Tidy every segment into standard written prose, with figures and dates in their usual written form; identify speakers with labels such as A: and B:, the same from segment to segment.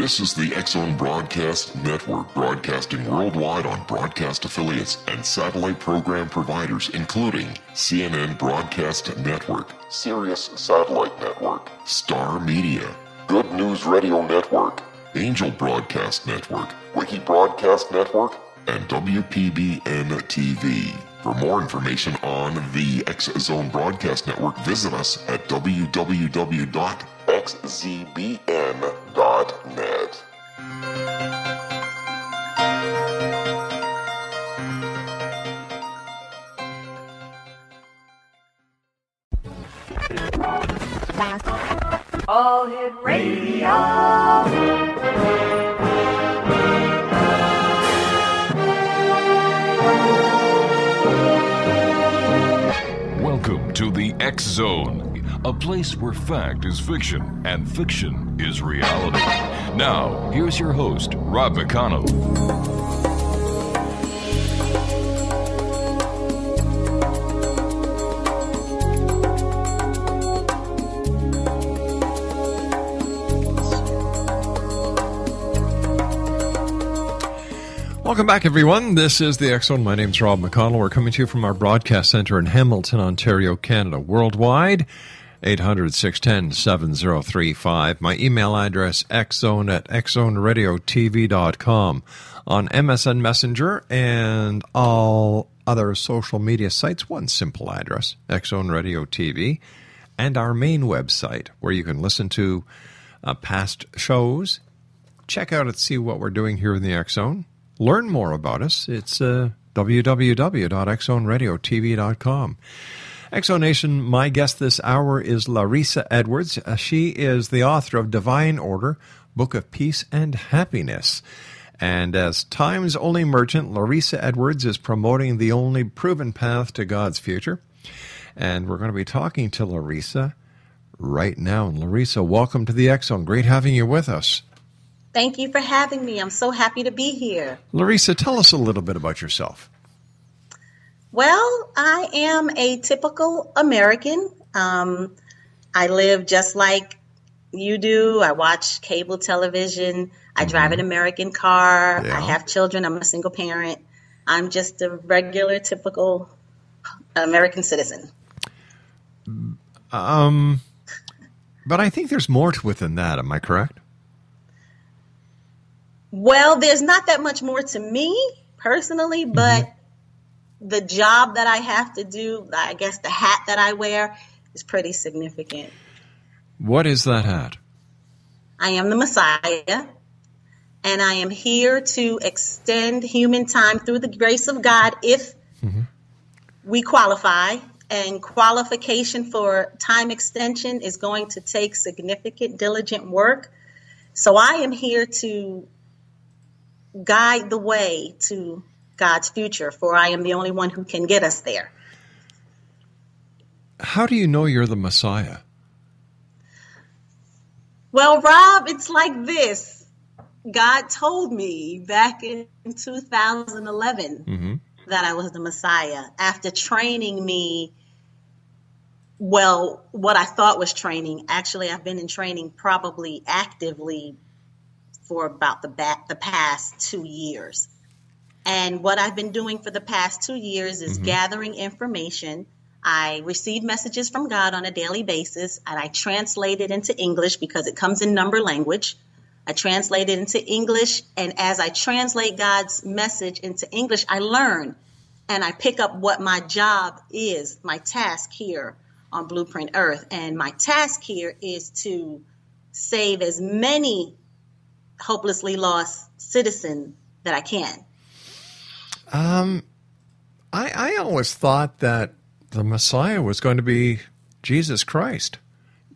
A: This is the X-Zone Broadcast Network, broadcasting worldwide on broadcast affiliates and satellite program providers, including CNN Broadcast Network, Sirius Satellite Network, Star Media, Good News Radio Network, Angel Broadcast Network, Wiki Broadcast Network, and WPBN TV. For more information on the X-Zone Broadcast Network, visit us at www.xzbn.net.
B: All Hit Radio.
C: Welcome to the X-Zone, a place where fact is fiction and fiction is reality. Now, here's your host, Rob McConnell.
D: Welcome back, everyone. This is the X-Zone. My name's Rob McConnell. We're coming to you from our broadcast center in Hamilton, Ontario, Canada. Worldwide, 800-610-7035. My email address, xzone@xzoneradiotv.com. On MSN Messenger and all other social media sites, one simple address, X-Zone Radio TV. And our main website, where you can listen to past shows, check out and see what we're doing here in the X-Zone. Learn more about us. It's www.xzoneradiotv.com. Exonation, my guest this hour is Resa Edwards. She is the author of Divine Order, Book of Peace and Happiness. And as Time's only merchant, Resa Edwards is promoting the only proven path to God's future. And we're going to be talking to Resa right now. And Resa, welcome to the X-Zone. Great having you with us.
E: Thank you for having me. I'm so happy to be here.
D: Resa, tell us a little bit about yourself.
E: Well, I am a typical American. I live just like you do. I watch cable television. I drive an American car.
D: Yeah.
E: I have children. I'm a single parent. I'm just a regular, typical American citizen.
D: But I think there's more to it than that. Am I correct?
E: Well, there's not that much more to me personally, but the job that I have to do, I guess the hat that I wear is pretty significant.
D: What is that hat?
E: I am the Messiah, and I am here to extend human time through the grace of God if we qualify. And qualification for time extension is going to take significant, diligent work. So I am here to guide the way to God's future, for I am the only one who can get us there.
D: How do you know you're the Messiah?
E: Well, Rob, it's like this. God told me back in 2011 that I was the Messiah after training me. Well, what I thought was training. Actually, I've been in training probably actively for about the past 2 years. And what I've been doing for the past 2 years is gathering information. I receive messages from God on a daily basis, and I translate it into English because it comes in number language. I translate it into English, and as I translate God's message into English, I learn, and I pick up what my job is, my task here on Blueprint Earth. And my task here is to save as many hopelessly lost citizen that I can.
D: I always thought that the Messiah was going to be Jesus Christ.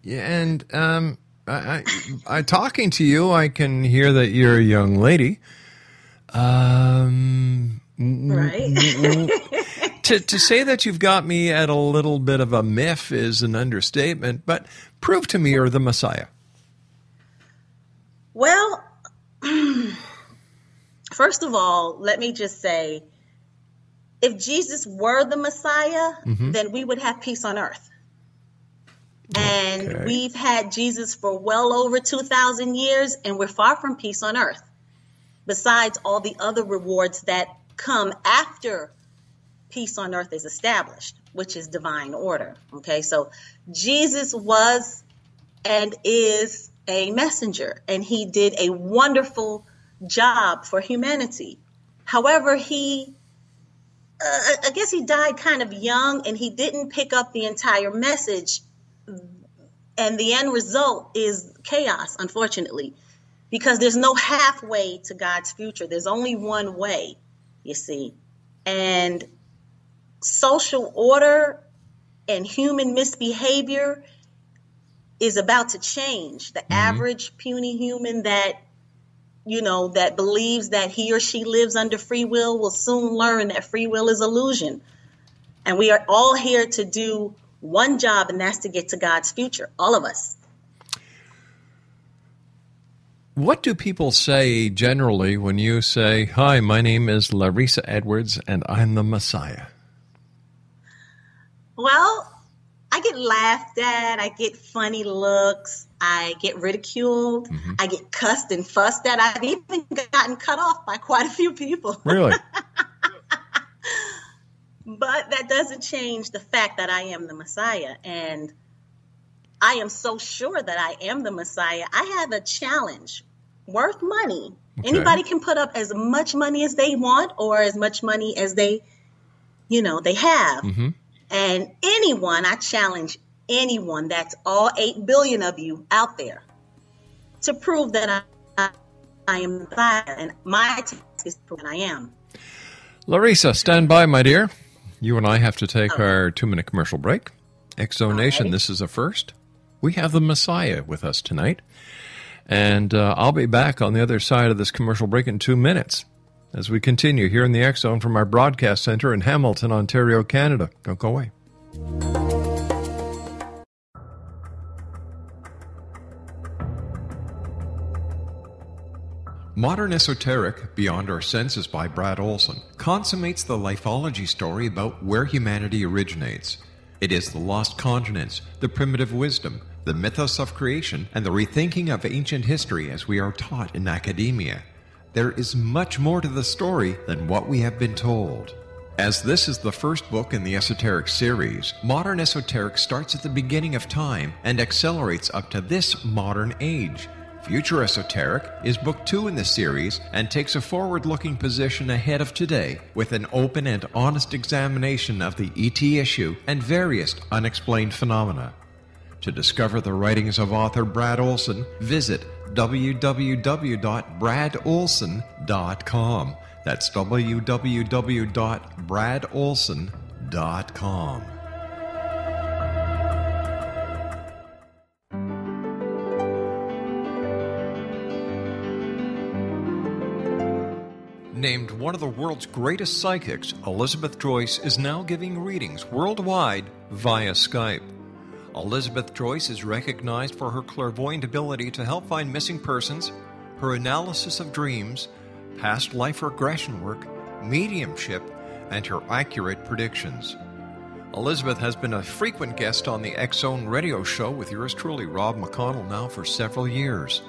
D: And I talking to you, I can hear that you're a young lady.
E: Right.
D: To say that you've got me at a little bit of a miff is an understatement, but prove to me you're the Messiah.
E: Well, first of all, let me just say, if Jesus were the Messiah, then we would have peace on earth. And we've had Jesus for well over 2,000 years, and we're far from peace on earth, besides all the other rewards that come after peace on earth is established, which is divine order. Okay, so Jesus was and is a messenger, and he did a wonderful job for humanity. However, I guess he died kind of young, and he didn't pick up the entire message. And the end result is chaos, unfortunately, because there's no halfway to God's future. There's only one way, you see. And social order and human misbehavior is about to change. The average puny human that believes that he or she lives under free will soon learn that free will is illusion. And we are all here to do one job, and that's to get to God's future, all of us.
D: What do people say generally when you say, "Hi, my name is Resa Edwards, and I'm the Messiah"?
E: Well, I get laughed at, I get funny looks, I get ridiculed, I get cussed and fussed at. I've even gotten cut off by quite a few people.
D: Really?
E: But that doesn't change the fact that I am the Messiah. And I am so sure that I am the Messiah. I have a challenge worth money. Okay. Anybody can put up as much money as they want or as much money as they have. And I challenge anyone, that's all 8 billion of you out there, to prove that I am the Messiah. And my task is to prove that I am.
D: Resa, stand by, my dear. You and I have to take our 2-minute commercial break. Exonation, this is a first. We have the Messiah with us tonight. And I'll be back on the other side of this commercial break in 2 minutes as we continue here in the X Zone from our broadcast center in Hamilton, Ontario, Canada. Don't go away. Modern Esoteric, Beyond Our Senses by Brad Olson, consummates the lifeology story about where humanity originates. It is the lost continents, the primitive wisdom, the mythos of creation, and the rethinking of ancient history as we are taught in academia. There is much more to the story than what we have been told. As this is the first book in the Esoteric series, Modern Esoteric starts at the beginning of time and accelerates up to this modern age. Future Esoteric is book 2 in the series and takes a forward-looking position ahead of today with an open and honest examination of the ET issue and various unexplained phenomena. To discover the writings of author Brad Olson, visit www.bradolson.com. That's www.bradolson.com. Named one of the world's greatest psychics, Elizabeth Joyce is now giving readings worldwide via Skype. Elizabeth Joyce is recognized for her clairvoyant ability to help find missing persons, her analysis of dreams, past life regression work, mediumship, and her accurate predictions. Elizabeth has been a frequent guest on the X Zone radio show with yours truly, Rob McConnell, now for several years.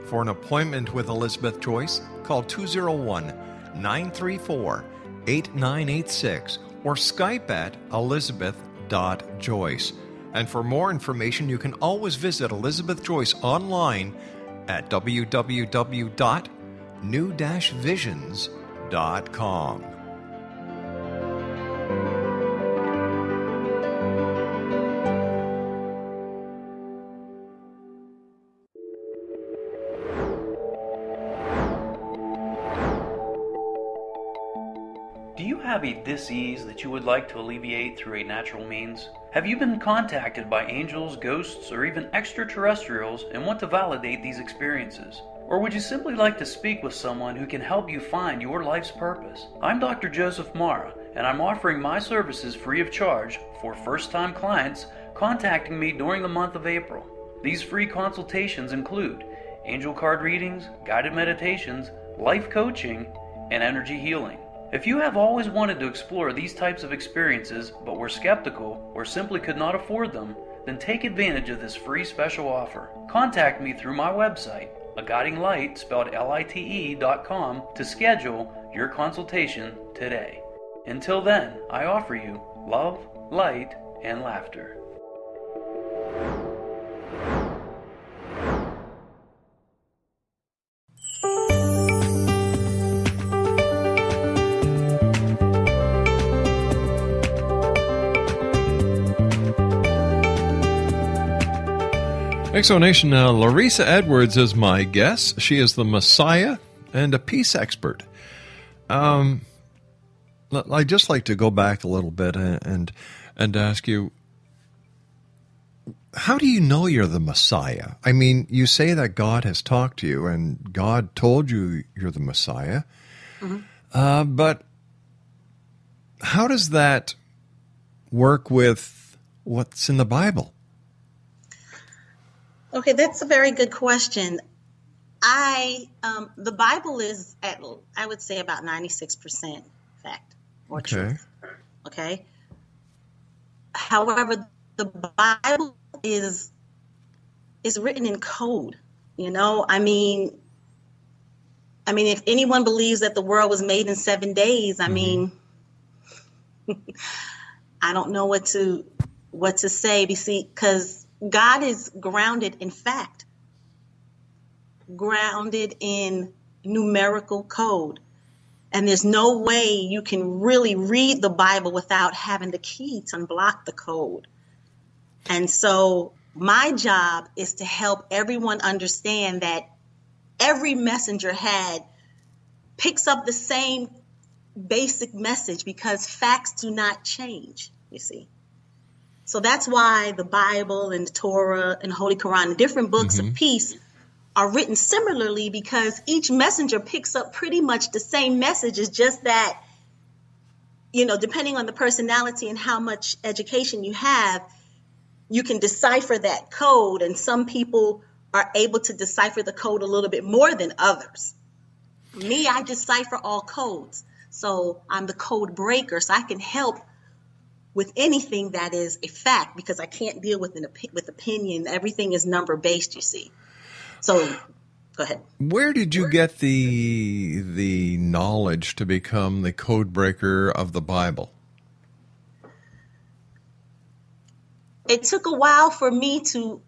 D: For an appointment with Elizabeth Joyce, call 201-934-8986 or Skype at elizabeth.joyce. And for more information, you can always visit Elizabeth Joyce online at www.new-visions.com.
B: Do you have a dis-ease that you would like to alleviate through a natural means? Have you been contacted by angels, ghosts, or even extraterrestrials and want to validate these experiences? Or would you simply like to speak with someone who can help you find your life's purpose? I'm Dr. Joseph Mara, and I'm offering my services free of charge for first-time clients contacting me during the month of April. These free consultations include angel card readings, guided meditations, life coaching, and energy healing. If you have always wanted to explore these types of experiences but were skeptical or simply could not afford them, then take advantage of this free special offer. Contact me through my website, aguidinglight, spelled LITE.com, to schedule your consultation today. Until then, I offer you love, light, and laughter.
D: Exonation, Resa Edwards is my guest. She is the Messiah and a peace expert. I'd just like to go back a little bit and ask you, how do you know you're the Messiah? I mean, you say that God has talked to you and God told you you're the Messiah. Mm-hmm. But how does that work with what's in the Bible?
E: Okay, that's a very good question. The Bible is at, I would say, about 96% fact or truth. Okay. However, the Bible is written in code. You know, I mean, if anyone believes that the world was made in 7 days, I mean, I don't know what to say. Because God is grounded in fact, grounded in numerical code. And there's no way you can really read the Bible without having the key to unblock the code. And so my job is to help everyone understand that every messenger picks up the same basic message, because facts do not change, you see. So that's why the Bible and the Torah and the Holy Quran, the different books of peace, are written similarly, because each messenger picks up pretty much the same message. It's just that, you know, depending on the personality and how much education you have, you can decipher that code. And some people are able to decipher the code a little bit more than others. Me, I decipher all codes. So I'm the code breaker. So I can help with anything that is a fact, because I can't deal with opinion. Everything is number based, you see. So go ahead.
D: Where did you get the knowledge to become the code breaker of the Bible?
E: It took a while for me to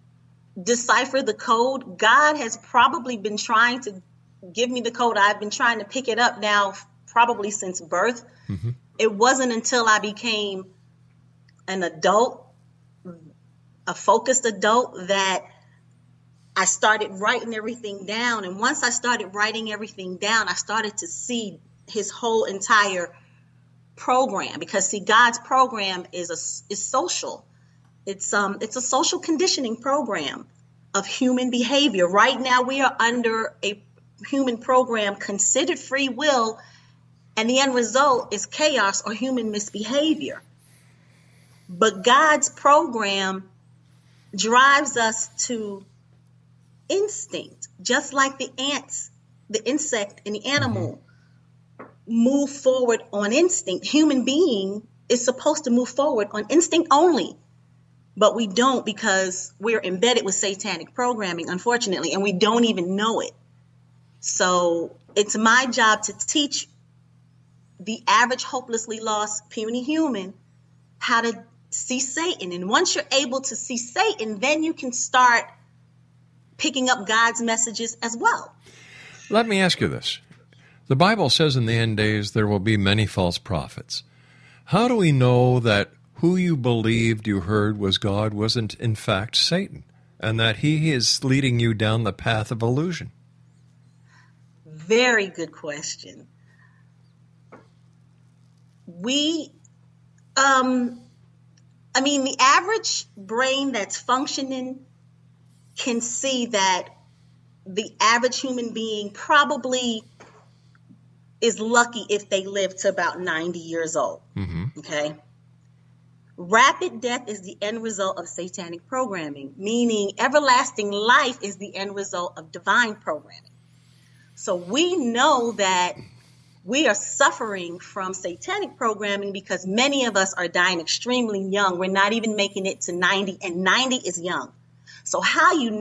E: decipher the code. God has probably been trying to give me the code. I've been trying to pick it up now probably since birth. Mm-hmm. It wasn't until I became an adult, a focused adult, that I started writing everything down. And once I started writing everything down, I started to see his whole entire program. Because see, God's program is social. It's a social conditioning program of human behavior. Right now, we are under a human program considered free will, and the end result is chaos or human misbehavior. But God's program drives us to instinct, just like the ants, the insect, and the animal move forward on instinct. Human being is supposed to move forward on instinct only, but we don't, because we're embedded with satanic programming, unfortunately, and we don't even know it. So it's my job to teach the average hopelessly lost puny human how to see Satan. And once you're able to see Satan, then you can start picking up God's messages as well.
D: Let me ask you this. The Bible says in the end days there will be many false prophets. How do we know that who you believed you heard was God wasn't in fact Satan, and that he is leading you down the path of illusion?
E: Very good question. The average brain that's functioning can see that the average human being probably is lucky if they live to about 90 years old. Mm-hmm. Okay. Rapid death is the end result of satanic programming, meaning everlasting life is the end result of divine programming. So we know that we are suffering from satanic programming because many of us are dying extremely young. We're not even making it to 90, and 90 is young. So how you